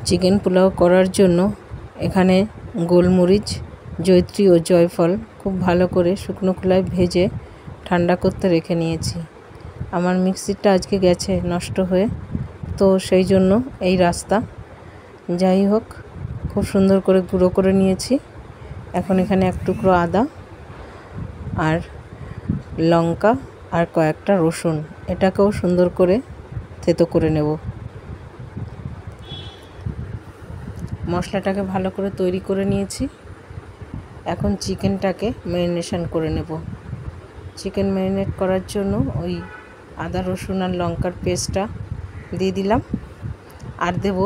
Chicken pulao করার জন্য এখানে গোলমরিচ, জয়িত্রী ও জয়ফল খুব ভালো করে শুকনো খোলায় ভেজে ঠান্ডা করতে রেখে নিয়েছি। আমার মিক্সিটা আজকে গেছে নষ্ট হয়ে, তো সেই জন্য এই রাস্তা। যাই হোক, খুব সুন্দর করে গুঁড়ো করে নিয়েছি। এখন এখানে এক টুকরো আদা আর লঙ্কা আর কয়েকটা রসুন, এটাকেও সুন্দর করে থেতো করে নেব। মশলাটাকে ভালো করে তৈরি করে নিয়েছি। এখন চিকেনটাকে ম্যারিনেশন করে নেব। চিকেন ম্যারিনেট করার জন্য ওই আদা রসুন আর লঙ্কার পেস্টটা দিয়ে দিলাম, আর দেব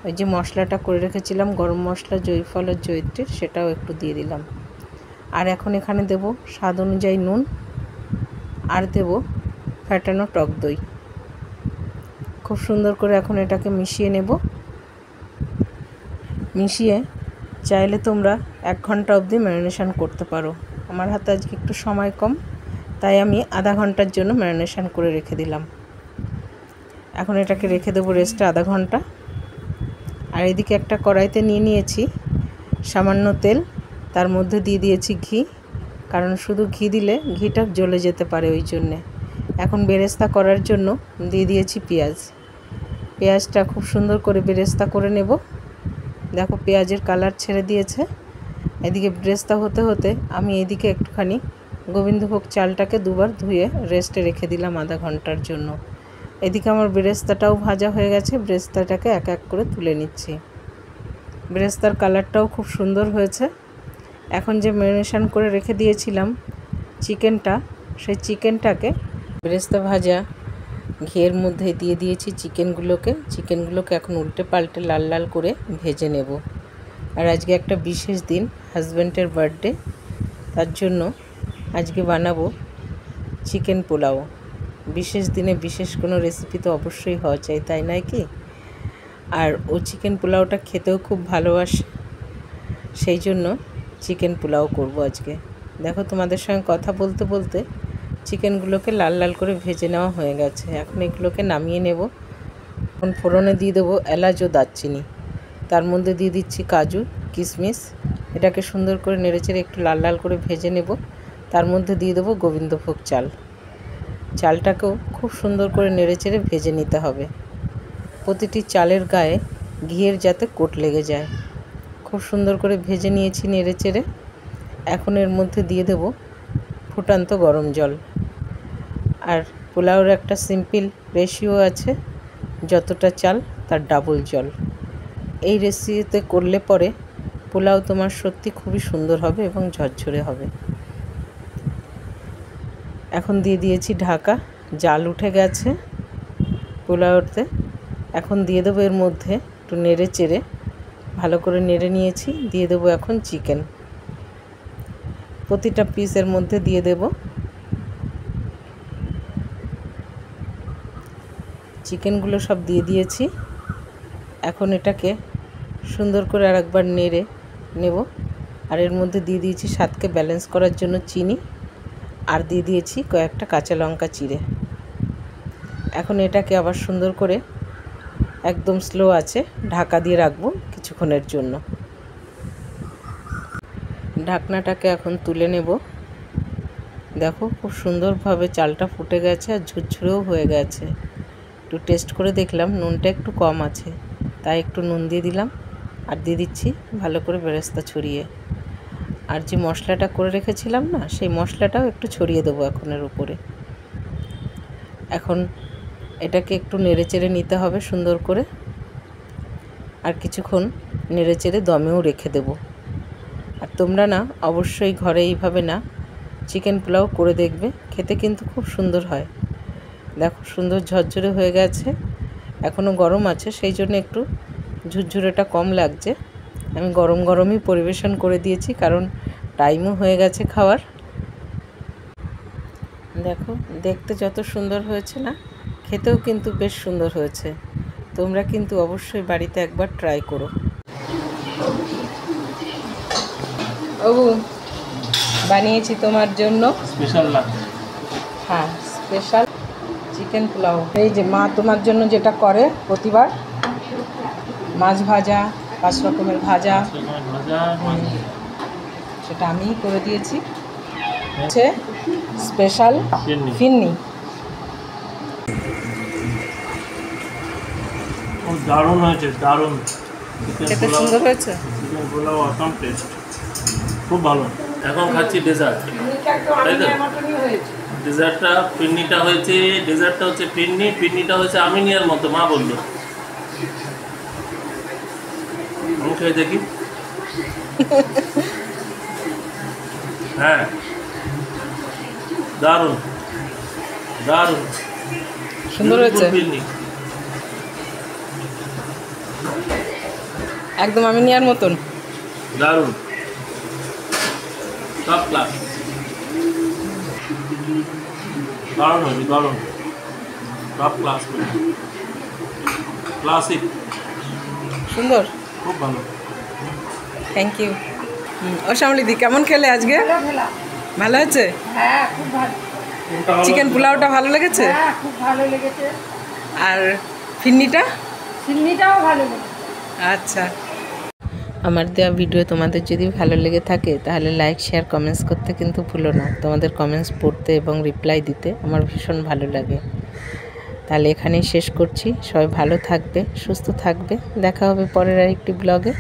ওই যে মশলাটা করে রেখেছিলাম গরম মশলা, জয়ফল আর জয়িত্রীর, সেটাও একটু দিয়ে দিলাম। আর এখন এখানে দেব স্বাদ অনুযায়ী নুন, আর দেব ফ্যাটানো টক দই। খুব সুন্দর করে এখন এটাকে মিশিয়ে নেব। মিশিয়ে চাইলে তোমরা 1 ঘন্টা অবধি ম্যারিনেশন করতে পারো। আমার হাতে আজকে একটু সময় কম, তাই আমি আধা ঘন্টার জন্য ম্যারিনেশন করে রেখে দিলাম। এখন এটাকে রেখে দেবো রেস্টে আধা ঘন্টা। আর এদিকে একটা কড়াইতে নিয়ে নিয়েছি সামান্য তেল, তার মধ্যে দিয়ে দিয়েছি ঘি, কারণ শুধু ঘি দিলে ঘিটা জ্বলে যেতে পারে, ওই জন্যে। এখন বেরেস্তা করার জন্য দিয়ে দিয়েছি পেঁয়াজ। পেঁয়াজটা খুব সুন্দর করে বেরেস্তা করে নেব। দেখো পেঁয়াজের কালার ছেড়ে দিয়েছে। এদিকে বেরেস্তা হতে হতে আমি এদিকে একটুখানি গোবিন্দভোগ চালটাকে দুবার ধুয়ে রেস্টে রেখে দিলাম আধা ঘন্টার জন্য। এদিকে আমার বেরেস্তাটাও ভাজা হয়ে গেছে। বেরেস্তাটাকে এক এক করে তুলে নিচ্ছি। বেরেস্তার কালারটাও খুব সুন্দর হয়েছে। এখন যে ম্যারিনেশন করে রেখে দিয়েছিলাম চিকেনটা, সেই চিকেনটাকে বেরেস্তা ভাজা ঘিয়ের মধ্যে দিয়ে দিয়েছি চিকেনগুলোকে এখন উল্টে পাল্টে লাল লাল করে ভেজে নেব। আর আজকে একটা বিশেষ দিন, হাজব্যান্ডের বার্থডে, তার জন্য আজকে বানাবো চিকেন পোলাও। বিশেষ দিনে বিশেষ কোনো রেসিপি তো অবশ্যই হওয়া চাই, তাই নয় কি? আর ও চিকেন পোলাওটা খেতেও খুব ভালোবাসে, সেই জন্য চিকেন পোলাও করব আজকে। দেখো তোমাদের সঙ্গে কথা বলতে বলতে চিকেনগুলোকে লাল লাল করে ভেজে নেওয়া হয়ে গেছে। এখন এগুলোকে নামিয়ে নেব। এখন ফোড়নে দিয়ে দেবো এলাচ ও দারচিনি, তার মধ্যে দিয়ে দিচ্ছি কাজু কিশমিশ। এটাকে সুন্দর করে নেড়েচেড়ে একটু লাল লাল করে ভেজে নেব। তার মধ্যে দিয়ে দেবো গোবিন্দভোগ চাল। চালটাকেও খুব সুন্দর করে নেড়েচেড়ে ভেজে নিতে হবে। প্রতিটি চালের গায়ে ঘিয়ের যাতে কোট লেগে যায়। খুব সুন্দর করে ভেজে নিয়েছি নেড়েচেড়ে। এখন এর মধ্যে দিয়ে দেব ফুটন্ত গরম জল। আর পোলাওর একটা সিম্পল রেশিও আছে, যতটা চাল তার ডাবল জল। এই রেসিপিতে করলে পরে পোলাও তোমার সত্যি খুবই সুন্দর হবে এবং ঝরঝরে হবে। এখন দিয়ে দিয়েছি ঢাকা, জাল উঠে গেছে পোলাওতে। এখন দিয়ে দেবো এর মধ্যে একটু নেড়ে চেড়ে, ভালো করে নেড়ে নিয়েছি। দিয়ে দেবো এখন চিকেন, প্রতিটা পিসের মধ্যে দিয়ে দেব। চিকেনগুলো সব দিয়ে দিয়েছি। এখন এটাকে সুন্দর করে আরেকবার নেড়ে নেব। আর এর মধ্যে দিয়ে দিয়েছি স্বাদকে ব্যালেন্স করার জন্য চিনি, আর দিয়ে দিয়েছি কয়েকটা কাঁচা লঙ্কা চিড়ে। এখন এটাকে আবার সুন্দর করে একদম স্লো আছে ঢাকা দিয়ে রাখবো কিছুক্ষণের জন্য। ঢাকনাটাকে এখন তুলে নেব। দেখো খুব সুন্দরভাবে চালটা ফুটে গেছে আর ঝুরঝুরেও হয়ে গেছে। একটু টেস্ট করে দেখলাম নুনটা একটু কম আছে, তাই একটু নুন দিয়ে দিলাম। আর দিয়ে দিচ্ছি ভালো করে বেরেস্তা ছড়িয়ে। আর যে মশলাটা করে রেখেছিলাম না, সেই মশলাটাও একটু ছড়িয়ে দেবো এখন এর উপরে। এখন এটাকে একটু নেড়েচেড়ে নিতে হবে সুন্দর করে। আর কিছুক্ষণ নেড়েচেড়ে দমেও রেখে দেব। আর তোমরা না অবশ্যই ঘরে এইভাবে না চিকেন পোলাও করে দেখবে, খেতে কিন্তু খুব সুন্দর হয়। দেখো সুন্দর ঝরঝরে হয়ে গেছে, এখনও গরম আছে, সেই জন্য একটু ঝুরঝুরেটা কম লাগছে। আমি গরম গরমই পরিবেশন করে দিয়েছি, কারণ টাইমও হয়ে গেছে খাওয়ার। দেখো দেখতে যত সুন্দর হয়েছে না, খেতেও কিন্তু বেশ সুন্দর হয়েছে। তোমরা কিন্তু অবশ্যই বাড়িতে একবার ট্রাই করো। ওগো বানিয়েছি তোমার জন্য স্পেশাল, হ্যাঁ স্পেশাল চিকেন পোলাও। এই যে মা তোমার জন্য যেটা করে প্রতিবার, মাছ ভাজা, 5 রকমের ভাজা, ভাজা সেটা আমিই করে দিয়েছি। হচ্ছে স্পেশাল ফিন্নি। দারুণ হয়েছে, দারুণ। খেতে সুন্দর হয়েছে, চিকেন পোলাও অসাম টেস্ট, খুব ভালো। এখন খাচ্ছি ডেজার্ট, তাই তো? ডেজার্টটা পিন্নিটা হয়েছে, ডেজার্টটা হচ্ছে পিন্নি, পিন্নিটা হয়েছে আমিনিয়ার মতো, মা বললো। আমি খেয়ে দেখি। হ্যাঁ, দারুণ দারুণ, সুন্দর হয়েছে, পিন্নি একদম আমি নেওয়ার মতন, দারুণ, টপ ক্লাস, দারুণ হয়েছে, দারুণ, টপ ক্লাস, ক্লাসিক, সুন্দর, খুব ভালো। Thank you. ও শ্যামলিদি, কেমন খেলে আজকে? ভালো হয়েছে? হ্যাঁ, খুব ভালো। চিকেন পোলাওটা ভালো লেগেছে? হ্যাঁ, খুব ভালো লেগেছে। আর ফিন্নিটা? ফিন্নিটাও ভালো লেগেছে। আচ্ছা, আমার দেওয়া ভিডিও তোমাদের যদি ভালো লেগে থাকে তাহলে লাইক, শেয়ার, কমেন্টস করতে কিন্তু ভুলো না। তোমাদের কমেন্টস পড়তে এবং রিপ্লাই দিতে আমার ভীষণ ভালো লাগে। তাহলে এখানেই শেষ করছি। সবাই ভালো থাকবে, সুস্থ থাকবে। দেখা হবে পরের আরেকটি ব্লগে।